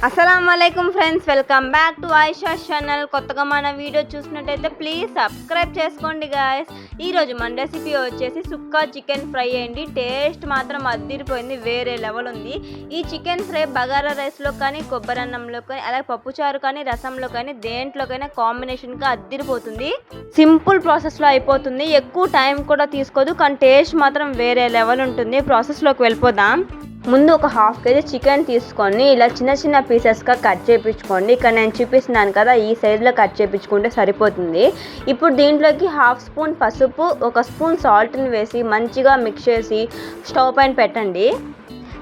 అస్సలాముఅలైకుం friends, welcome back to Ayesha channel. కొత్తగా మన video చూసినట్టయితే ప్లీజ్ సబ్స్క్రైబ్ చేసుకోండి గాయస్. ఈరోజు మన రెసిపీ వచ్చేసి సుక్కా చికెన్ ఫ్రై అండి. టేస్ట్ మాత్రం అద్దిరిపోయింది, వేరే లెవెల్ ఉంది. ఈ చికెన్ ఫ్రై బగారా రైస్లో కానీ, కొబ్బరి అన్నంలో కానీ, అలాగే పప్పుచారు కానీ, రసంలో కానీ, దేంట్లోకైనా కాంబినేషన్గా అద్దిరిపోతుంది. సింపుల్ ప్రాసెస్లో అయిపోతుంది, ఎక్కువ టైం కూడా తీసుకోదు, కానీ టేస్ట్ మాత్రం వేరే లెవెల్ ఉంటుంది. ప్రాసెస్లోకి వెళ్ళిపోదాం. ముందు ఒక హాఫ్ కేజీ చికెన్ తీసుకొని ఇలా చిన్న చిన్న పీసెస్గా కట్ చేయించుకోండి. ఇక్కడ నేను చూపిస్తున్నాను కదా, ఈ సైజులో కట్ చేయించుకుంటే సరిపోతుంది. ఇప్పుడు దీంట్లోకి హాఫ్ స్పూన్ పసుపు, ఒక స్పూన్ సాల్ట్ని వేసి మంచిగా మిక్స్ చేసి స్టవ్ పైన పెట్టండి.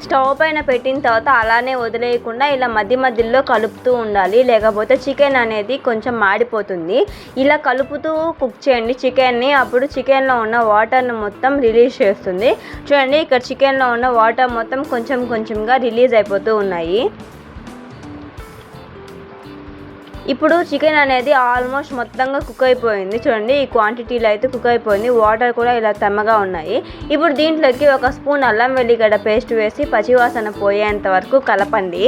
స్టవ్ పైన పెట్టిన తర్వాత అలానే వదిలేయకుండా ఇలా మధ్య మధ్యలో కలుపుతూ ఉండాలి, లేకపోతే చికెన్ అనేది కొంచెం మాడిపోతుంది. ఇలా కలుపుతూ కుక్ చేయండి చికెన్ని. అప్పుడు చికెన్లో ఉన్న వాటర్ని మొత్తం రిలీజ్ చేస్తుంది. చూడండి, ఇక్కడ చికెన్లో ఉన్న వాటర్ మొత్తం కొంచెం కొంచెంగా రిలీజ్ అయిపోతూ ఉన్నాయి. ఇప్పుడు చికెన్ అనేది ఆల్మోస్ట్ మొత్తంగా కుక్ అయిపోయింది. చూడండి, ఈ క్వాంటిటీలో అయితే కుక్ అయిపోయింది. వాటర్ కూడా ఇలా తెమ్మగా ఉన్నాయి. ఇప్పుడు దీంట్లోకి ఒక స్పూన్ అల్లం వెల్లిగడ్డ పేస్ట్ వేసి పచ్చివాసన పోయేంత వరకు కలపండి.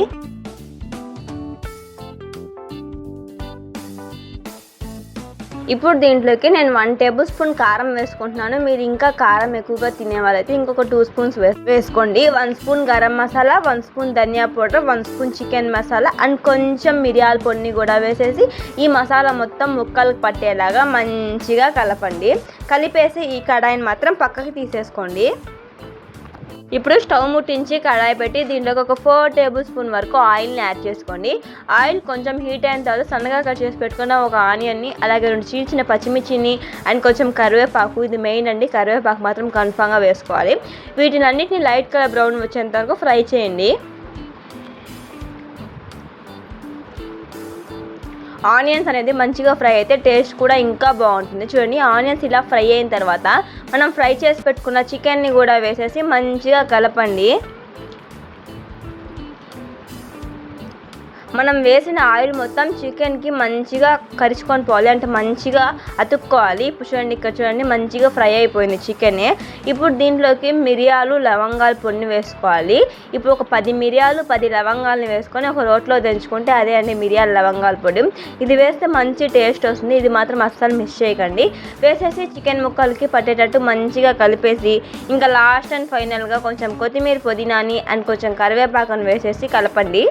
ఇప్పుడు దీంట్లోకి నేను 1 టేబుల్ స్పూన్ కారం వేసుకుంటున్నాను. మీరు ఇంకా కారం ఎక్కువగా తినే వాళ్ళైతే ఇంకొక 2 స్పూన్స్ వేసుకోండి. 1 spoon garam masala, 1 spoon dhaniya powder, 1 spoon chicken masala and కొంచెం మిరియాల పొడిని కూడా వేసేసి ఈ మసాలా మొత్తం ముక్కలకు పట్టేలాగా మంచిగా కలపండి. కలిపేసి ఈ కడాయిని మాత్రం పక్కకి తీసేసుకోండి. ఇప్పుడు స్టవ్ ముట్టించి కడాయి పెట్టి దీంట్లోకి ఒక 4 టేబుల్ స్పూన్ వరకు ఆయిల్ని యాడ్ చేసుకోండి. ఆయిల్ కొంచెం హీట్ అయిన తర్వాత సన్నగా కట్ చేసి పెట్టుకున్న ఒక ఆనియన్ని, అలాగే 2 చీల్చిన పచ్చిమిర్చిని అండ్ కొంచెం కరివేపాకు, ఇది మెయిన్ అండి, కరివేపాకు మాత్రం కన్ఫామ్గా వేసుకోవాలి. వీటిని అన్నిటిని లైట్ కలర్ బ్రౌన్ వచ్చేంత వరకు ఫ్రై చేయండి. ఆనియన్స్ అనేది మంచిగా ఫ్రై అయితే టేస్ట్ కూడా ఇంకా బాగుంటుంది. చూడండి, ఆనియన్స్ ఇలా ఫ్రై అయిన తర్వాత మనం ఫ్రై చేసి పెట్టుకున్న చికెన్ని కూడా వేసేసి మంచిగా కలపండి. మనం వేసిన ఆయిల్ మొత్తం చికెన్కి మంచిగా కరుచుకొని పోవాలి, అంటే మంచిగా అతుక్కోవాలి. ఇప్పుడు చూడండి, ఇక్కడ చూడండి, మంచిగా ఫ్రై అయిపోయింది చికెన్. ఇప్పుడు దీంట్లోకి మిరియాలు, లవంగాల పొడిని వేసుకోవాలి. ఇప్పుడు ఒక 10 మిరియాలు, 10 లవంగాలని వేసుకొని ఒక రోట్లో దంచుకుంటే అదే అండి మిరియాల లవంగాల పొడి. ఇది వేస్తే మంచి టేస్ట్ వస్తుంది, ఇది మాత్రం అస్సలు మిస్ చేయకండి. వేసేసి చికెన్ ముక్కలకి పట్టేటట్టు మంచిగా కలిపేసి ఇంకా లాస్ట్ అండ్ ఫైనల్గా కొంచెం కొత్తిమీర, పుదీనాని అండ్ కొంచెం కరివేపాకును వేసేసి కలపండి.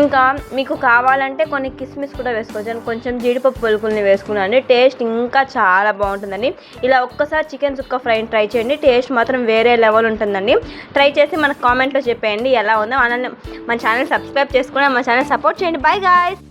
ఇంకా మీకు కావాలంటే కొన్ని కిస్మిస్ కూడా వేసుకోవచ్చు, కొంచెం జీడిపప్పు పలుకుల్ని వేసుకున్నాను. టేస్ట్ ఇంకా చాలా బాగుంటుందండి. ఇలా ఒక్కసారి చికెన్ సుక్క ఫ్రైని ట్రై చేయండి, టేస్ట్ మాత్రం వేరే లెవెల్ ఉంటుందండి. ట్రై చేసి మనకు కామెంట్లో చెప్పేయండి ఎలా ఉందో. మన ఛానల్ సబ్స్క్రైబ్ చేసుకుని మన ఛానల్ సపోర్ట్ చేయండి. By guys.